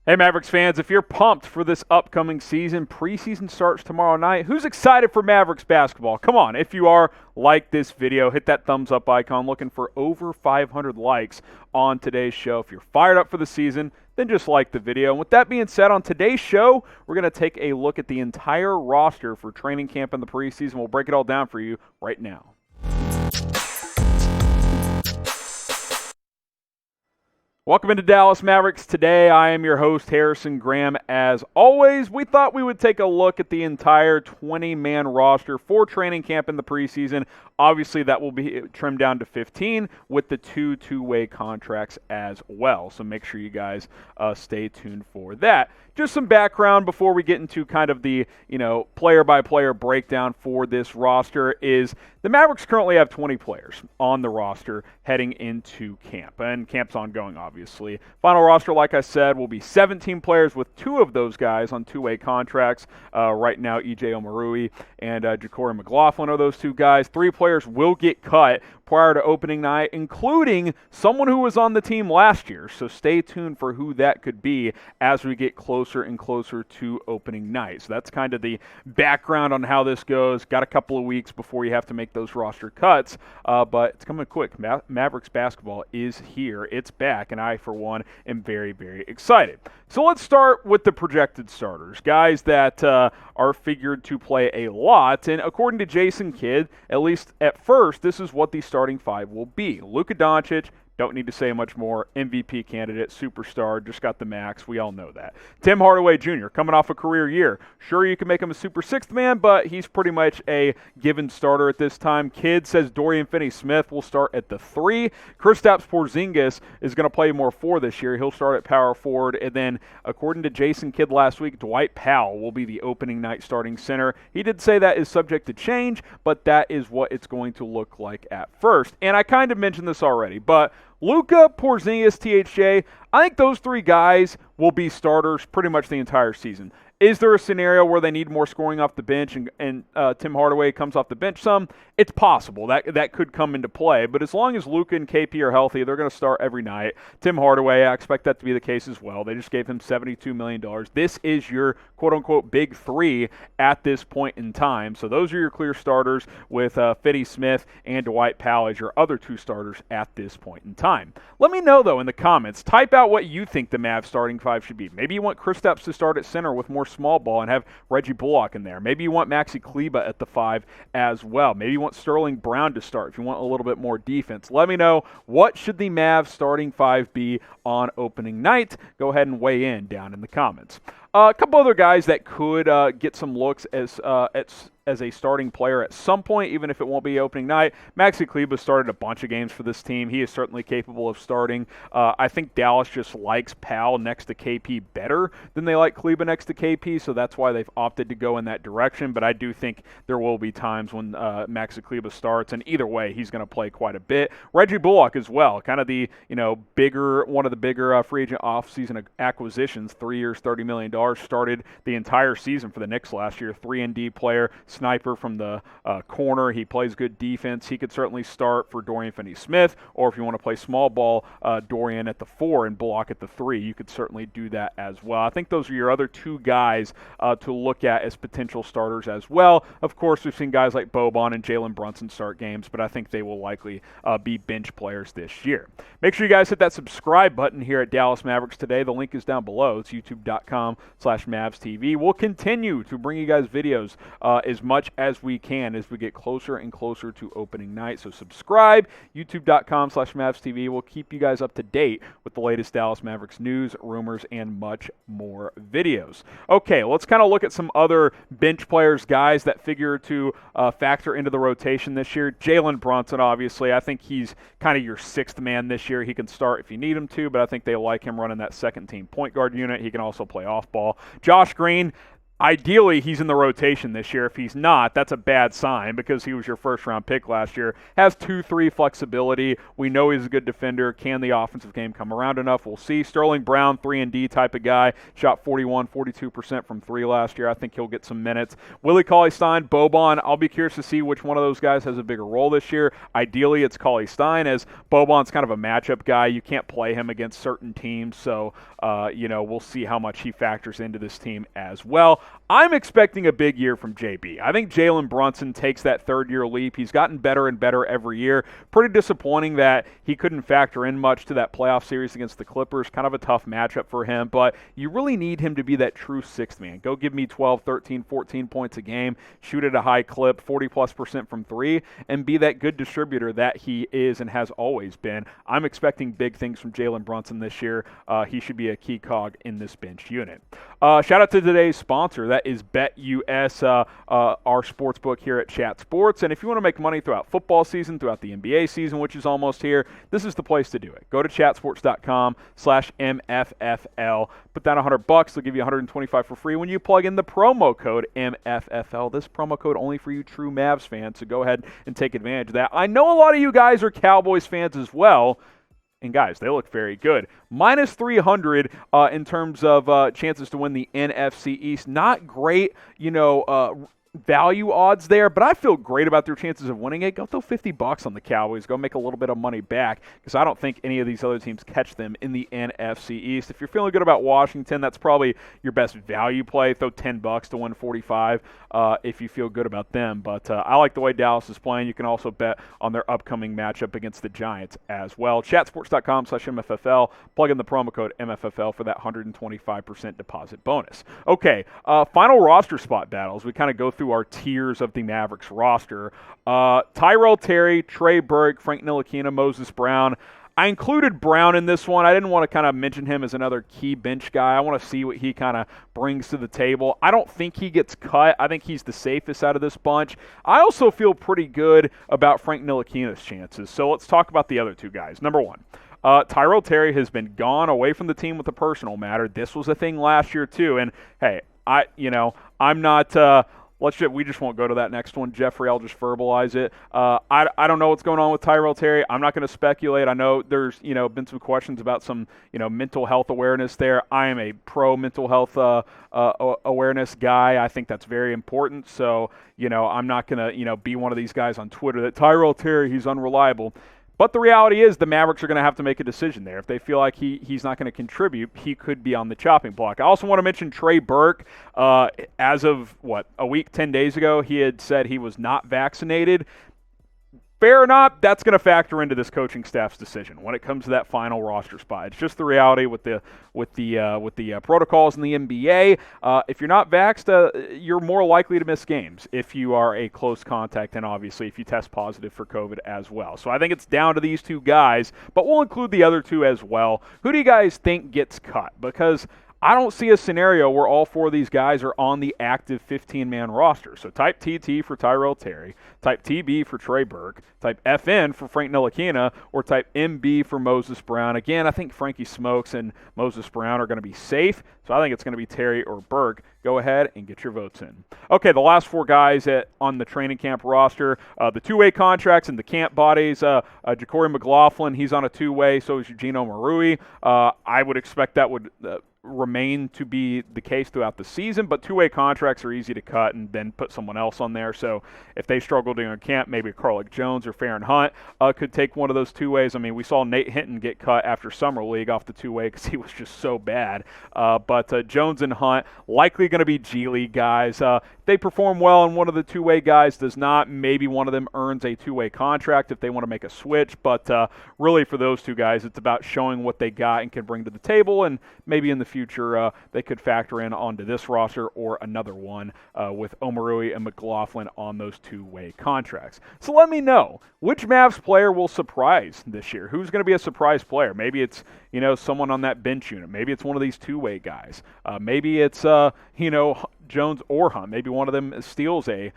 Hey, Mavericks fans, if you're pumped for this upcoming season, preseason starts tomorrow night. Who's excited for Mavericks basketball? Come on, if you are, like this video, hit that thumbs up icon. Looking for over 500 likes on today's show. If you're fired up for the season, then just like the video. And with that being said, on today's show, we're going to take a look at the entire roster for training camp in the preseason. We'll break it all down for you right now. Welcome into Dallas Mavericks. Today, I am your host, Harrison Graham. As always, we thought we would take a look at the entire 20-man roster for training camp in the preseason. Obviously, that will be trimmed down to 15 with the two-way contracts as well. So make sure you guys stay tuned for that. Just some background before we get into kind of the, player-by-player breakdown for this roster is the Mavericks currently have 20 players on the roster heading into camp, and camp's ongoing, obviously. Final roster, like I said, will be 17 players with two of those guys on two-way contracts. Right now, Omoruyi and Jaquori McLaughlin are those two guys. 3 players will get cut prior to opening night, including someone who was on the team last year. So stay tuned for who that could be as we get closer and closer to opening night. So that's kind of the background on how this goes. Got a couple of weeks before you have to make those roster cuts, but it's coming quick. Mavericks basketball is here. It's back, and I, for one, am very, very excited. So let's start with the projected starters, guys that are figured to play a lot. And according to Jason Kidd, at least at first, this is what the starting 5 will be. Luka Doncic, don't need to say much more. MVP candidate, superstar, just got the max. We all know that. Tim Hardaway Jr., coming off a career year. Sure, you can make him a super sixth man, but he's pretty much a given starter at this time. Kidd says Dorian Finney-Smith will start at the 3. Kristaps Porzingis is going to play more 4 this year. He'll start at power forward. And then, according to Jason Kidd last week, Dwight Powell will be the opening night starting center. He did say that is subject to change, but that is what it's going to look like at first. And I kind of mentioned this already, but Luka, Porzingis, THJ, I think those 3 guys will be starters pretty much the entire season. Is there a scenario where they need more scoring off the bench and Tim Hardaway comes off the bench some? It's possible. That could come into play. But as long as Luka and KP are healthy, they're going to start every night. Tim Hardaway, I expect that to be the case as well. They just gave him $72 million. This is your quote-unquote big 3 at this point in time. So those are your clear starters with Finney-Smith and Dwight Powell as your other 2 starters at this point in time. Let me know, though, in the comments. Type out what you think the Mavs starting 5 should be. Maybe you want Kristaps to start at center with more small ball and have Reggie Bullock in there. Maybe you want Maxi Kleber at the 5 as well. Maybe you want Sterling Brown to start if you want a little bit more defense. Let me know, what should the Mavs starting 5 be on opening night? Go ahead and weigh in down in the comments. A couple other guys that could get some looks as a starting player at some point, even if it won't be opening night. Maxi Kleber started a bunch of games for this team. He is certainly capable of starting. I think Dallas just likes Powell next to KP better than they like Kleber next to KP, so that's why they've opted to go in that direction. But I do think there will be times when Maxi Kleber starts, and either way, he's going to play quite a bit. Reggie Bullock as well, kind of the one of the bigger free agent offseason acquisitions. 3 years, $30 million. Started the entire season for the Knicks last year. 3-and-D player. Sniper from the corner. He plays good defense. He could certainly start for Dorian Finney-Smith, or if you want to play small ball, Dorian at the 4 and Bullock at the 3, you could certainly do that as well. I think those are your other 2 guys to look at as potential starters as well. Of course, we've seen guys like Boban and Jalen Brunson start games, but I think they will likely be bench players this year. Make sure you guys hit that subscribe button here at Dallas Mavericks today. The link is down below. It's youtube.com/MavsTV. We'll continue to bring you guys videos as much as we can as we get closer and closer to opening night. So subscribe, youtube.com/MavsTV. We'll keep you guys up to date with the latest Dallas Mavericks news, rumors, and much more videos. Okay, let's kind of look at some other bench players, guys that figure to factor into the rotation this year. Jalen Brunson, obviously. I think he's kind of your 6th man this year. He can start if you need him to, but I think they like him running that second-team point guard unit. He can also play off ball. Josh Green, Ideally, he's in the rotation this year. If he's not, that's a bad sign because he was your first-round pick last year. Has 2-3 flexibility. We know he's a good defender. Can the offensive game come around enough? We'll see. Sterling Brown, 3-and-D type of guy. Shot 42% from 3 last year. I think he'll get some minutes. Willie Cauley-Stein, Boban, I'll be curious to see which one of those guys has a bigger role this year. Ideally, it's Cauley-Stein, as Boban's kind of a matchup guy. You can't play him against certain teams, so we'll see how much he factors into this team as well. I'm expecting a big year from JB. I think Jalen Brunson takes that third-year leap. He's gotten better and better every year. Pretty disappointing that he couldn't factor in much to that playoff series against the Clippers. Kind of a tough matchup for him, but you really need him to be that true sixth man. Go give me 12, 13, 14 points a game, shoot at a high clip, 40+% from 3, and be that good distributor that he is and has always been. I'm expecting big things from Jalen Brunson this year. He should be a key cog in this bench unit. Shout out to today's sponsor. That is BetUS, our sports book here at Chat Sports. And if you want to make money throughout football season, throughout the NBA season, which is almost here, this is the place to do it. Go to chatsports.com/MFFL. Put down $100. They'll give you $125 for free when you plug in the promo code MFFL. This promo code only for you true Mavs fans, so go ahead and take advantage of that. I know a lot of you guys are Cowboys fans as well. And guys, they look very good. Minus 300 in terms of chances to win the NFC East. Not great, value odds there, but I feel great about their chances of winning it. Go throw $50 on the Cowboys. Go make a little bit of money back because I don't think any of these other teams catch them in the NFC East. If you're feeling good about Washington, that's probably your best value play. Throw $10 to win 45 if you feel good about them. But I like the way Dallas is playing. You can also bet on their upcoming matchup against the Giants as well. Chatsports.com/MFFL. Plug in the promo code MFFL for that 125% deposit bonus. Okay, final roster spot battles. We kind of go through our tiers of the Mavericks roster. Tyrell Terry, Trey, Burke, Frank Ntilikina, Moses Brown. I included Brown in this one. I didn't want to kind of mention him as another key bench guy. I want to see what he kind of brings to the table. I don't think he gets cut. I think he's the safest out of this bunch. I also feel pretty good about Frank Ntilikina's chances. So let's talk about the other two guys. Number one, Tyrell Terry has been gone away from the team with a personal matter. This was a thing last year too. And hey, I'm not. We just won't go to that next one, Jeffrey. I'll just verbalize it. I don't know what's going on with Tyrell Terry. I'm not going to speculate. I know there's been some questions about some mental health awareness there. I am a pro mental health awareness guy. I think that's very important. So I'm not going to be one of these guys on Twitter that Tyrell Terry, he's unreliable. But the reality is the Mavericks are going to have to make a decision there. If they feel like he's not going to contribute, he could be on the chopping block. I also want to mention Trey Burke. As of, a week, 10 days ago, he had said he was not vaccinated. Fair or not, that's going to factor into this coaching staff's decision when it comes to that final roster spot. It's just the reality with the protocols in the NBA. If you're not vaxxed, you're more likely to miss games if you are a close contact, and obviously if you test positive for COVID as well. So I think it's down to these two guys, but we'll include the other two as well. Who do you guys think gets cut? Because I don't see a scenario where all four of these guys are on the active 15-man roster. So type TT for Tyrell Terry, type TB for Trey Burke, type FN for Frank Ntilikina, or type MB for Moses Brown. Again, I think Frankie Smokes and Moses Brown are going to be safe, so I think it's going to be Terry or Burke. Go ahead and get your votes in. Okay, the last four guys on the training camp roster, the two-way contracts and the camp bodies. Jaquori McLaughlin, he's on a two-way, so is Eugene Omoruyi. I would expect that would remain to be the case throughout the season, but two-way contracts are easy to cut and then put someone else on there. So if they struggle during camp, maybe Carlik Jones or Feron Hunt could take one of those two ways. I mean, we saw Nate Hinton get cut after Summer League off the two-way because he was just so bad. But Jones and Hunt likely going to be G League guys. They perform well and one of the two-way guys does not. Maybe one of them earns a two-way contract if they want to make a switch. But really for those two guys, it's about showing what they got and can bring to the table, and maybe in the future they could factor in onto this roster or another one with Omoruyi and McLaughlin on those two-way contracts. So let me know, which Mavs player will surprise this year? Who's going to be a surprise player? Maybe it's someone on that bench unit. Maybe it's one of these two-way guys. Maybe it's Jones or Hunt. Maybe one of them steals a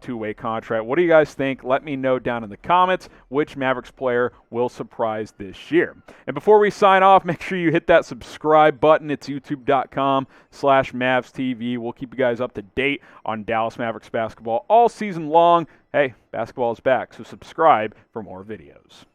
two-way contract. What do you guys think? Let me know down in the comments which Mavericks player will surprise this year. And before we sign off, make sure you hit that subscribe button. It's youtube.com/MavsTV. We'll keep you guys up to date on Dallas Mavericks basketball all season long. Hey, basketball is back, so subscribe for more videos.